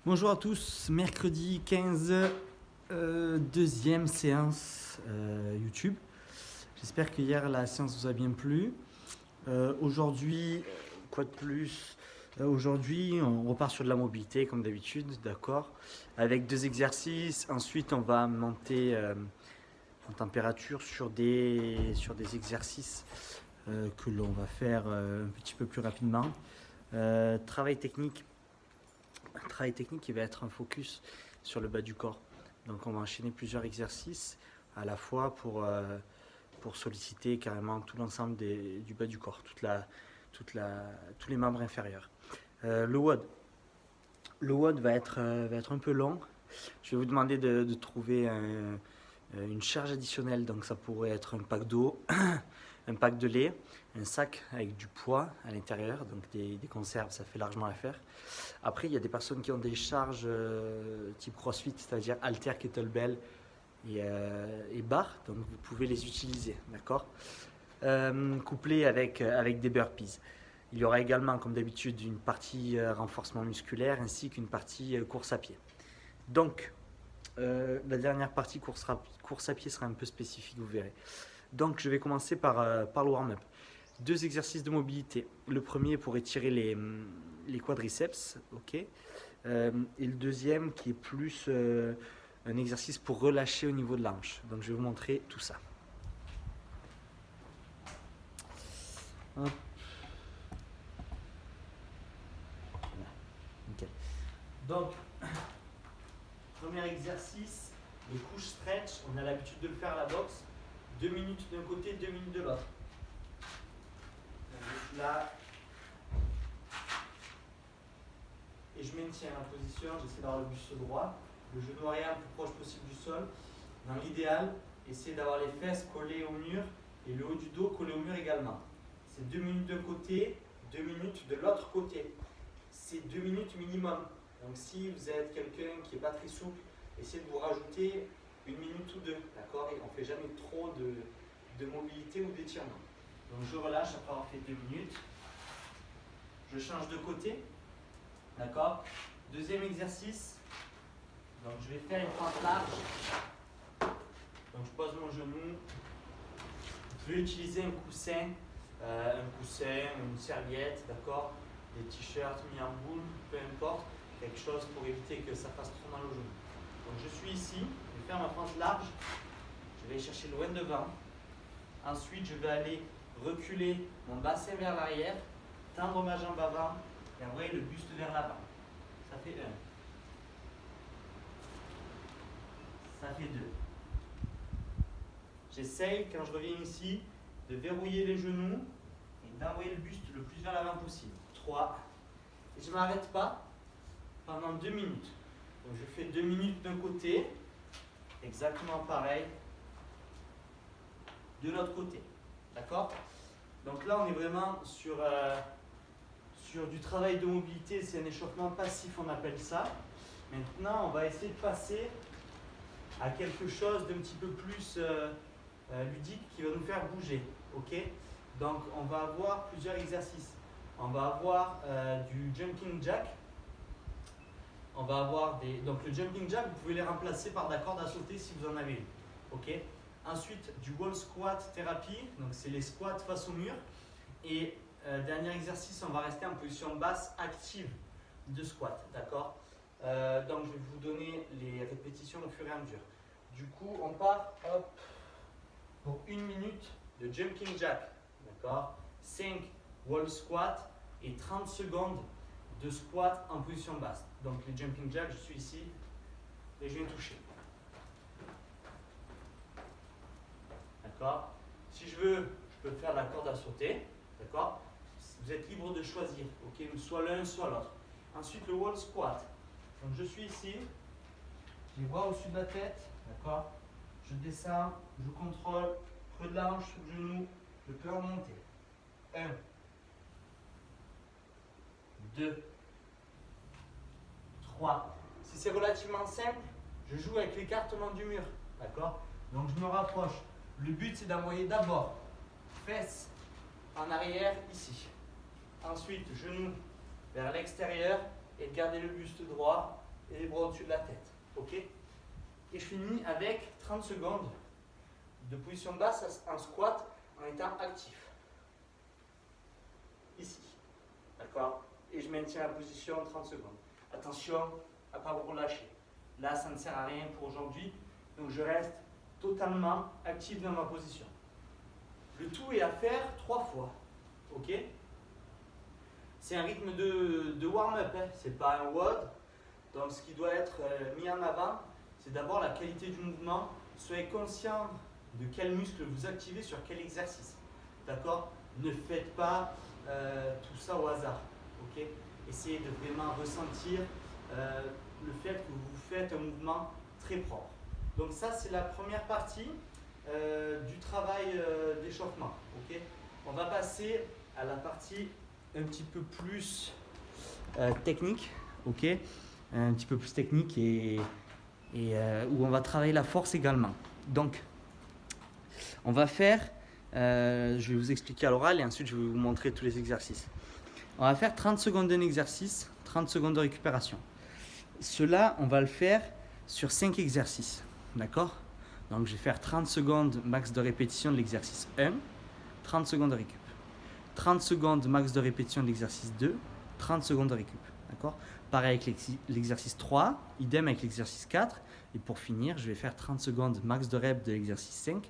Bonjour à tous, mercredi 15, deuxième séance YouTube. J'espère que hier la séance vous a bien plu. Aujourd'hui, quoi de plus Aujourd'hui, on repart sur de la mobilité comme d'habitude, d'accord, avec deux exercices. Ensuite, on va monter en température sur des exercices que l'on va faire un petit peu plus rapidement. Travail technique qui va être un focus sur le bas du corps. Donc on va enchaîner plusieurs exercices à la fois pour solliciter carrément tout l'ensemble du bas du corps, tous les membres inférieurs. Le WOD. Le WOD va être un peu long. Je vais vous demander de trouver une charge additionnelle, donc ça pourrait être un pack d'eau, un pack de lait, un sac avec du poids à l'intérieur, donc des conserves, ça fait largement l'affaire. Après, il y a des personnes qui ont des charges type CrossFit, c'est-à-dire halter, kettlebell et barre, donc vous pouvez les utiliser, d'accord, couplés avec des burpees. Il y aura également, comme d'habitude, une partie renforcement musculaire ainsi qu'une partie course à pied. Donc, la dernière partie course à pied sera un peu spécifique, vous verrez. Donc, je vais commencer par le warm-up. Deux exercices de mobilité. Le premier pour étirer les quadriceps, ok. Et le deuxième qui est plus un exercice pour relâcher au niveau de la hanche. Donc, je vais vous montrer tout ça. Hop. Voilà. Nickel. Donc, premier exercice, le couche stretch. On a l'habitude de le faire à la boxe. 2 minutes d'un côté, 2 minutes de l'autre. Je suis là. Et je maintiens la position, j'essaie d'avoir le buste droit, le genou arrière le plus proche possible du sol. Dans l'idéal, essayez d'avoir les fesses collées au mur et le haut du dos collé au mur également. C'est 2 minutes d'un côté, 2 minutes de l'autre côté. C'est 2 minutes minimum. Donc si vous êtes quelqu'un qui n'est pas très souple, essayez de vous rajouter 1 minute ou 2, d'accord. Et on ne fait jamais trop de mobilité ou d'étirement. Donc je relâche après avoir fait 2 minutes. Je change de côté. D'accord. Deuxième exercice. Donc je vais faire une fente large. Donc je pose mon genou. Je vais utiliser un coussin, une serviette, d'accord, des t-shirts mis en boule, peu importe, quelque chose pour éviter que ça fasse trop mal au genou. Donc je suis ici, je vais faire ma fente large. Je vais chercher loin devant. Ensuite, je vais aller reculer mon bassin vers l'arrière, tendre ma jambe avant et envoyer le buste vers l'avant. Ça fait 1. Ça fait 2. J'essaye, quand je reviens ici, de verrouiller les genoux et d'envoyer le buste le plus vers l'avant possible. 3. Et je ne m'arrête pas pendant 2 minutes. Donc je fais 2 minutes d'un côté, exactement pareil, de l'autre côté. D'accord? Donc là, on est vraiment sur du travail de mobilité, c'est un échauffement passif, on appelle ça. Maintenant, on va essayer de passer à quelque chose d'un petit peu plus ludique qui va nous faire bouger. Ok. Donc, on va avoir plusieurs exercices. On va avoir du jumping jack. On va avoir donc le jumping jack, vous pouvez les remplacer par de la corde à sauter si vous en avez une. Ok. Ensuite, du wall squat thérapie, donc c'est les squats face au mur. Et dernier exercice, on va rester en position basse active de squat, d'accord. Donc je vais vous donner les répétitions au fur et à mesure. Du coup, on part pour 1 minute de jumping jack, d'accord. 5 wall squat et 30 secondes de squat en position basse. Donc les jumping jack, je suis ici et je viens toucher. D'accord. Si je veux, je peux faire la corde à sauter, d'accord. Vous êtes libre de choisir, ok, soit l'un, soit l'autre. Ensuite, le wall squat. Donc, je suis ici, les bras au-dessus de la tête, d'accord. Je descends, je contrôle, creux de la hanche, genou, je peux remonter. 1, 2, 3. Si c'est relativement simple, je joue avec l'écartement du mur, d'accord. Donc, je me rapproche. Le but, c'est d'envoyer d'abord fesses en arrière, ici. Ensuite, genoux vers l'extérieur et de garder le buste droit et les bras au-dessus de la tête. Ok? Et je finis avec 30 secondes de position basse en squat en étant actif. Ici. D'accord? Et je maintiens la position 30 secondes. Attention à ne pas vous relâcher. Là, ça ne sert à rien pour aujourd'hui. Donc je reste totalement actif dans ma position. Le tout est à faire 3 fois. Ok? C'est un rythme de warm-up, hein. Ce n'est pas un WOD. Donc ce qui doit être mis en avant, c'est d'abord la qualité du mouvement. Soyez conscient de quel muscle vous activez sur quel exercice. D'accord? Ne faites pas tout ça au hasard. Ok? Essayez de vraiment ressentir le fait que vous faites un mouvement très propre. Donc ça, c'est la première partie du travail d'échauffement. Okay? On va passer à la partie un petit peu plus technique, ok? Un petit peu plus technique et où on va travailler la force également. Donc, on va faire, je vais vous expliquer à l'oral et ensuite je vais vous montrer tous les exercices. On va faire 30 secondes d'un exercice, 30 secondes de récupération. Cela, on va le faire sur 5 exercices, d'accord? Donc, je vais faire 30 secondes max de répétition de l'exercice 1, 30 secondes de récup. 30 secondes max de répétition de l'exercice 2, 30 secondes de récup, d'accord? Pareil avec l'exercice 3, idem avec l'exercice 4. Et pour finir, je vais faire 30 secondes max de rep de l'exercice 5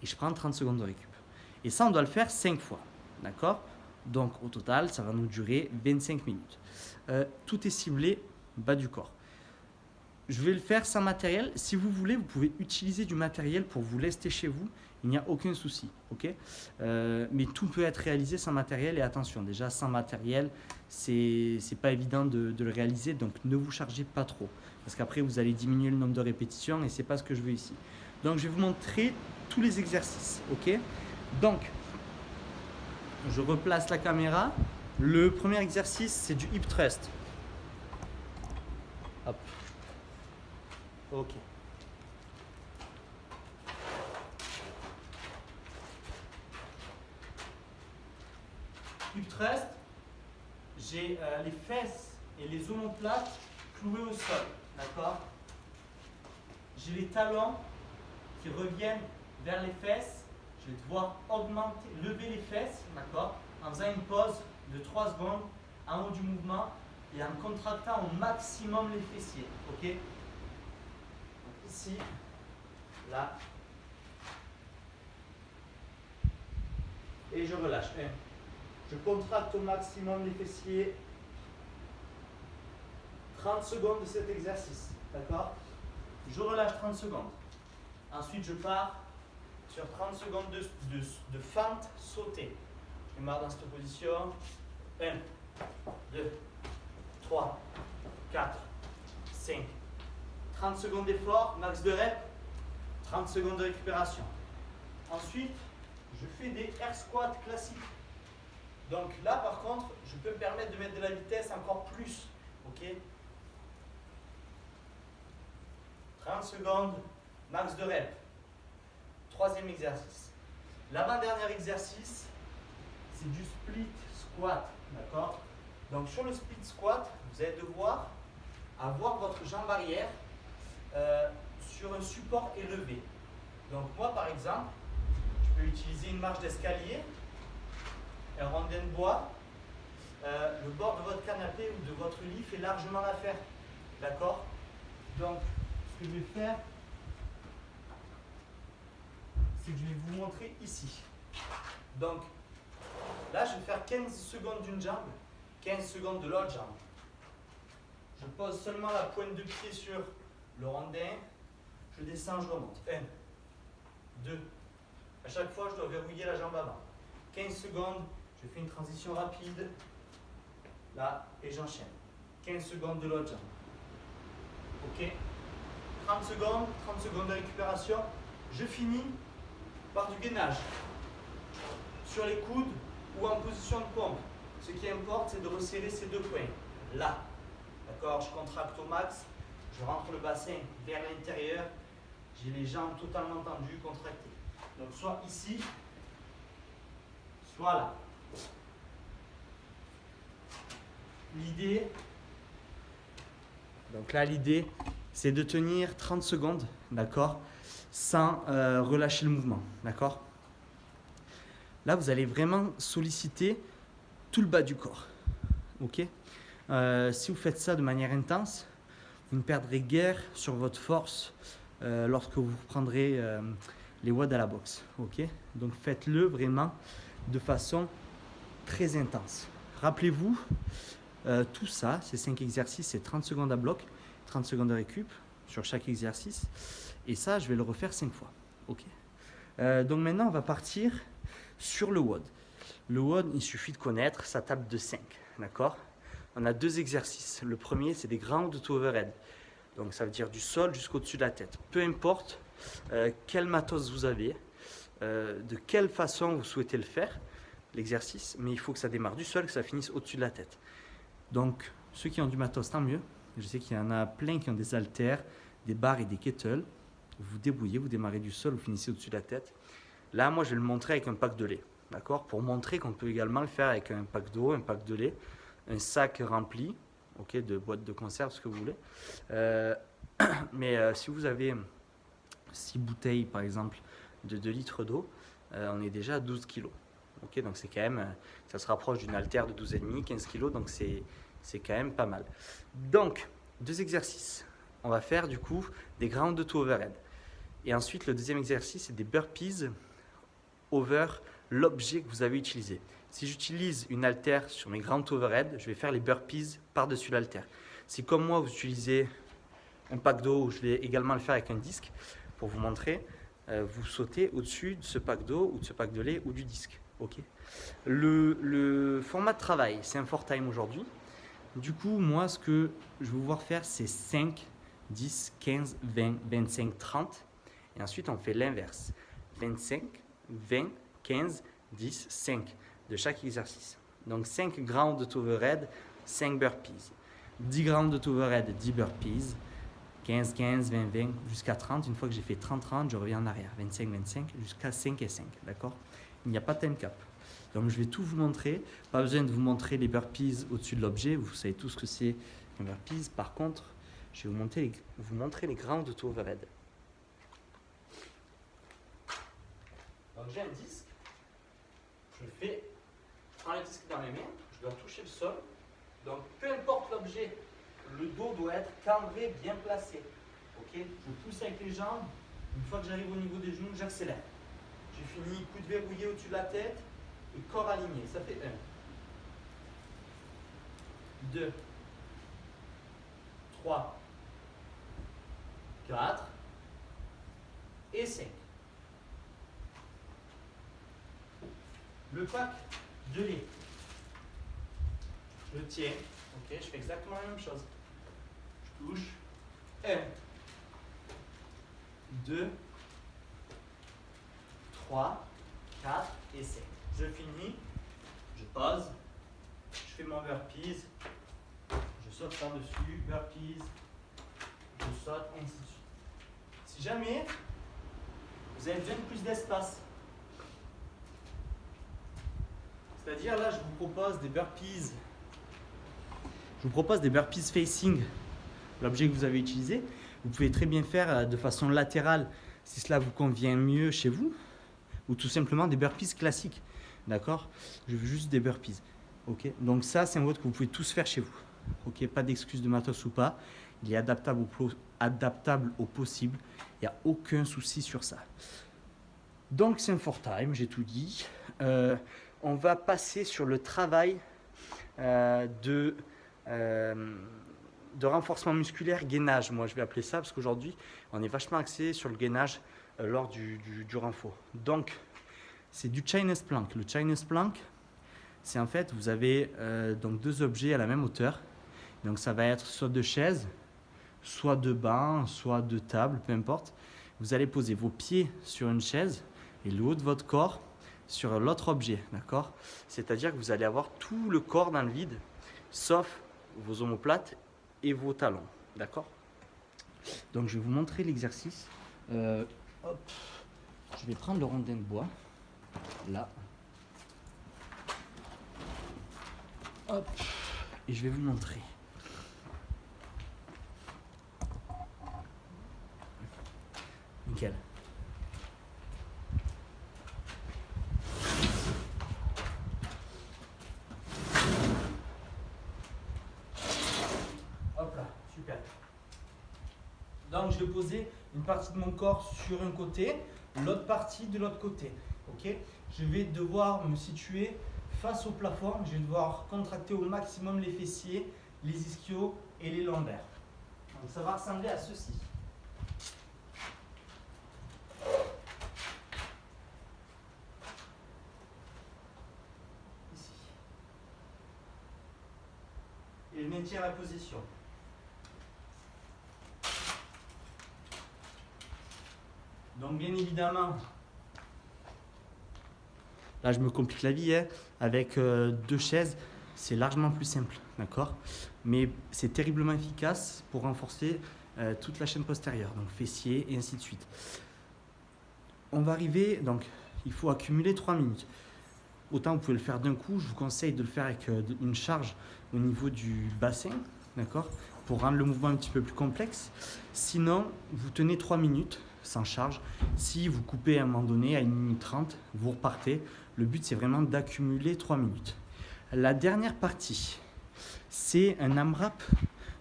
et je prends 30 secondes de récup. Et ça, on doit le faire 5 fois, d'accord? Donc, au total, ça va nous durer 25 minutes. Tout est ciblé bas du corps. Je vais le faire sans matériel. Si vous voulez, vous pouvez utiliser du matériel pour vous lester chez vous. Il n'y a aucun souci, ok? Mais tout peut être réalisé sans matériel. Et attention, déjà sans matériel, c'est pas évident de le réaliser. Donc ne vous chargez pas trop, parce qu'après vous allez diminuer le nombre de répétitions et c'est pas ce que je veux ici. Donc je vais vous montrer tous les exercices, ok? Donc je replace la caméra. Le premier exercice, c'est du hip thrust. Hop. Ok. Hip thrust, j'ai les fesses et les omoplates clouées au sol, d'accord? J'ai les talons qui reviennent vers les fesses. Je vais devoir lever les fesses, d'accord? En faisant une pause de 3 secondes en haut du mouvement et en contractant au maximum les fessiers, ok? Donc ici, là, et je relâche. Je contracte au maximum les fessiers. 30 secondes de cet exercice, d'accord? Je relâche 30 secondes. Ensuite, je pars sur 30 secondes de fente sautée. Je démarre dans cette position. 1, 2, 3, 4, 5. 30 secondes d'effort, max de rep, 30 secondes de récupération. Ensuite, je fais des air squats classiques. Donc là, par contre, je peux me permettre de mettre de la vitesse encore plus. Ok? 30 secondes, max de rep. Troisième exercice. L'avant-dernier exercice, c'est du split squat. D'accord? Donc sur le split squat, vous allez devoir avoir votre jambe arrière sur un support élevé. Donc moi, par exemple, je peux utiliser une marche d'escalier, un rondin de bois. Le bord de votre canapé ou de votre lit fait largement l'affaire. D'accord? Donc, ce que je vais faire, c'est que je vais vous montrer ici. Donc, là, je vais faire 15 secondes d'une jambe, 15 secondes de l'autre jambe. Je pose seulement la pointe de pied sur le rondin. Je descends, je remonte. 1, 2. À chaque fois, je dois verrouiller la jambe avant. 15 secondes, je fais une transition rapide. Là, et j'enchaîne. 15 secondes de l'autre jambe. Ok? 30 secondes de récupération. Je finis par du gainage. Sur les coudes ou en position de pompe. Ce qui importe, c'est de resserrer ces deux points. Là. D'accord? Je contracte au max. Je rentre le bassin vers l'intérieur. J'ai les jambes totalement tendues, contractées. Donc, soit ici, soit là. Donc là, l'idée, c'est de tenir 30 secondes, d'accord, sans relâcher le mouvement, d'accord. Là, vous allez vraiment solliciter tout le bas du corps, ok. Si vous faites ça de manière intense, vous ne perdrez guère sur votre force lorsque vous prendrez les WOD à la boxe, ok. Donc faites-le vraiment de façon très intense. Rappelez-vous, tout ça, ces 5 exercices, c'est 30 secondes à bloc, 30 secondes de récup sur chaque exercice. Et ça, je vais le refaire 5 fois. Ok. Donc maintenant, on va partir sur le WOD. Le WOD, il suffit de connaître sa table de 5. D'accord. On a 2 exercices. Le premier, c'est des ground to overhead. Donc ça veut dire du sol jusqu'au-dessus de la tête. Peu importe quel matos vous avez, de quelle façon vous souhaitez le faire, l'exercice, mais il faut que ça démarre du sol, que ça finisse au-dessus de la tête. Donc, ceux qui ont du matos, tant mieux. Je sais qu'il y en a plein qui ont des haltères, des barres et des kettles. Vous vous débrouillez, vous démarrez du sol, vous finissez au-dessus de la tête. Là, moi, je vais le montrer avec un pack de lait. D'accord. Pour montrer qu'on peut également le faire avec un pack d'eau, un pack de lait, un sac rempli, ok, de boîtes de conserve, ce que vous voulez. Mais si vous avez 6 bouteilles, par exemple, de 2 litres d'eau, on est déjà à 12 kg. Ok, donc c'est quand même, ça se rapproche d'une haltère de 12,5, 15 kg, donc c'est quand même pas mal. Donc, 2 exercices. On va faire du coup des ground to overhead. Et ensuite, le deuxième exercice, c'est des burpees over l'objet que vous avez utilisé. Si j'utilise une haltère sur mes ground to overhead, je vais faire les burpees par-dessus l'haltère. Si comme moi, vous utilisez un pack d'eau, je vais également le faire avec un disque pour vous montrer. Vous sautez au-dessus de ce pack d'eau ou de ce pack de lait ou du disque. Okay. Le format de travail, c'est un 4 time aujourd'hui. Du coup, moi, ce que je vais vous voir faire, c'est 5, 10, 15, 20, 25, 30. Et ensuite, on fait l'inverse. 25, 20, 15, 10, 5 de chaque exercice. Donc 5 ground to overhead, 5 burpees. 10 ground to overhead, 10 burpees. 15, 15, 20, 20, jusqu'à 30. Une fois que j'ai fait 30, 30, je reviens en arrière. 25, 25, jusqu'à 5 et 5. D'accord. Il n'y a pas de time cap. Donc je vais tout vous montrer. Pas besoin de vous montrer les burpees au-dessus de l'objet. Vous savez tout ce que c'est un burpees. Par contre, je vais vous montrer les ground to overhead. Donc j'ai un disque. Je prends le disque dans mes mains. Je dois toucher le sol. Donc peu importe l'objet, le dos doit être cambré, bien placé. Ok. Je pousse avec les jambes. Une fois que j'arrive au niveau des genoux, j'accélère. J'ai fini, coude verrouillé au-dessus de la tête et corps aligné. Ça fait 1, 2, 3, 4 et 5. Le pack de lait. Je le tiens. Ok, je fais exactement la même chose. Je touche. 1, 2, 3, 4 et 5. Je finis, je pose, je fais mon burpees, je saute par-dessus, burpees, je saute, et ainsi de suite. Si jamais vous avez besoin de plus d'espace, c'est-à-dire là, je vous propose des burpees facing l'objet que vous avez utilisé. Vous pouvez très bien faire de façon latérale si cela vous convient mieux chez vous, ou tout simplement des burpees classiques. D'accord. Je veux juste des burpees. Ok. Donc ça, c'est un WOD que vous pouvez tous faire chez vous. Ok. Pas d'excuse de matos ou pas. Il est adaptable au possible. Il n'y a aucun souci sur ça. Donc c'est un 4 time, j'ai tout dit. On va passer sur le travail de renforcement musculaire, gainage. Moi, je vais appeler ça parce qu'aujourd'hui, on est vachement axé sur le gainage lors du renfort. Donc, c'est du Chinese plank. Le Chinese plank, c'est en fait, vous avez donc 2 objets à la même hauteur. Donc, ça va être soit 2 chaises, soit 2 bancs, soit 2 tables, peu importe. Vous allez poser vos pieds sur une chaise et le haut de votre corps sur l'autre objet, d'accord. C'est-à-dire que vous allez avoir tout le corps dans le vide, sauf vos omoplates et vos talons, d'accord. Donc, je vais vous montrer l'exercice. Hop. Je vais prendre le rondin de bois, là. Hop. Et je vais vous montrer. Nickel. Hop là, super. Donc je vais poser une partie de mon corps sur un côté, l'autre partie de l'autre côté. Ok, je vais devoir me situer face au plafond. Je vais devoir contracter au maximum les fessiers, les ischios et les lombaires. Donc ça va ressembler à ceci. Ici. Et je maintiens la position. Donc bien évidemment, là je me complique la vie, hein. Avec 2 chaises, c'est largement plus simple, d'accord? Mais c'est terriblement efficace pour renforcer toute la chaîne postérieure, donc fessiers et ainsi de suite. On va arriver, donc il faut accumuler 3 minutes. Autant vous pouvez le faire d'un coup, je vous conseille de le faire avec une charge au niveau du bassin, d'accord? Pour rendre le mouvement un petit peu plus complexe. Sinon, vous tenez 3 minutes sans charge. Si vous coupez à un moment donné, à 1 minute 30, vous repartez. Le but, c'est vraiment d'accumuler 3 minutes. La dernière partie, c'est un AMRAP.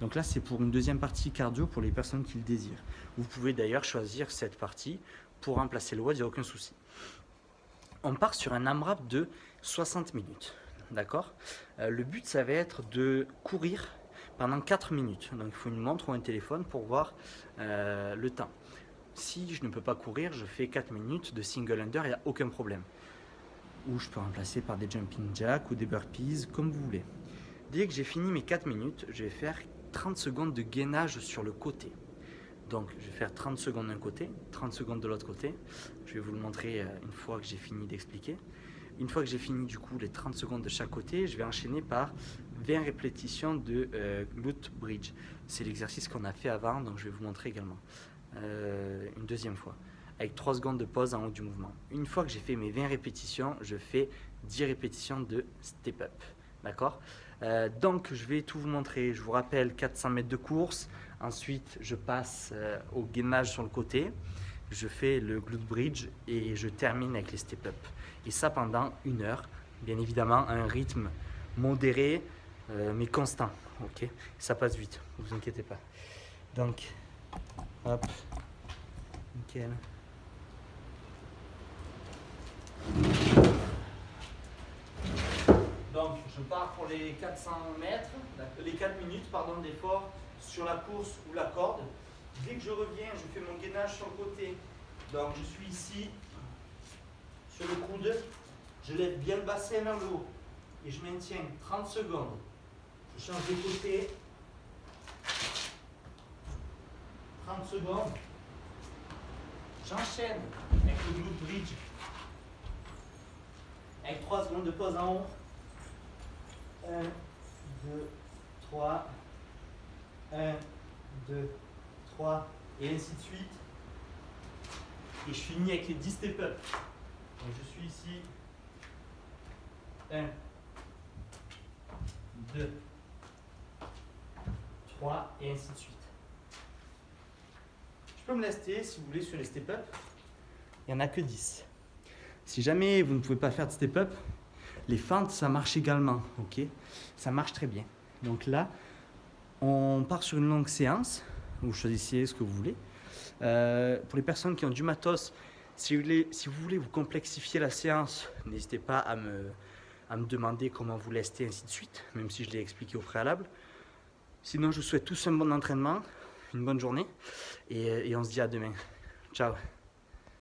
Donc là, c'est pour une deuxième partie cardio pour les personnes qui le désirent. Vous pouvez d'ailleurs choisir cette partie pour remplacer le WOD, il n'y a aucun souci. On part sur un AMRAP de 60 minutes. D'accord ? Le but, ça va être de courir pendant 4 minutes. Donc il faut une montre ou un téléphone pour voir le temps. Si je ne peux pas courir, je fais 4 minutes de single under, il n'y a aucun problème. Ou je peux remplacer par des jumping jacks ou des burpees, comme vous voulez. Dès que j'ai fini mes 4 minutes, je vais faire 30 secondes de gainage sur le côté. Donc je vais faire 30 secondes d'un côté, 30 secondes de l'autre côté. Je vais vous le montrer une fois que j'ai fini d'expliquer. Une fois que j'ai fini du coup les 30 secondes de chaque côté, je vais enchaîner par 20 répétitions de glute bridge. C'est l'exercice qu'on a fait avant, donc je vais vous montrer également une deuxième fois, avec 3 secondes de pause en haut du mouvement. Une fois que j'ai fait mes 20 répétitions, je fais 10 répétitions de step up. D'accord ? Donc je vais tout vous montrer. Je vous rappelle 400 mètres de course. Ensuite, je passe au gainage sur le côté. Je fais le glute bridge et je termine avec les step up. Et ça pendant 1 heure. Bien évidemment, à un rythme modéré mais constant. Ok ? Ça passe vite, ne vous inquiétez pas. Donc, hop, nickel. Donc, je pars pour les 400 mètres, les 4 minutes d'effort sur la course ou la corde. Dès que je reviens, je fais mon gainage sur le côté. Donc, je suis ici, sur le coude. Je lève bien le bassin vers le haut. Et je maintiens 30 secondes. Je change de côté. 30 secondes. J'enchaîne avec le glute bridge. Avec 3 secondes de pause en haut. 1, 2, 3. 1, 2, 3. Et ainsi de suite. Et je finis avec les 10 step up. Donc je suis ici. 1, 2, 3 et ainsi de suite. Je peux me laisser si vous voulez sur les step up. Il n'y en a que 10. Si jamais vous ne pouvez pas faire de step up, les feintes ça marche également. Ok, ça marche très bien. Donc là, on part sur une longue séance. Vous choisissez ce que vous voulez. Pour les personnes qui ont du matos, si vous voulez vous complexifier la séance, n'hésitez pas à me demander comment vous lester, ainsi de suite, même si je l'ai expliqué au préalable. Sinon, je vous souhaite tous un bon entraînement, une bonne journée, et on se dit à demain. Ciao.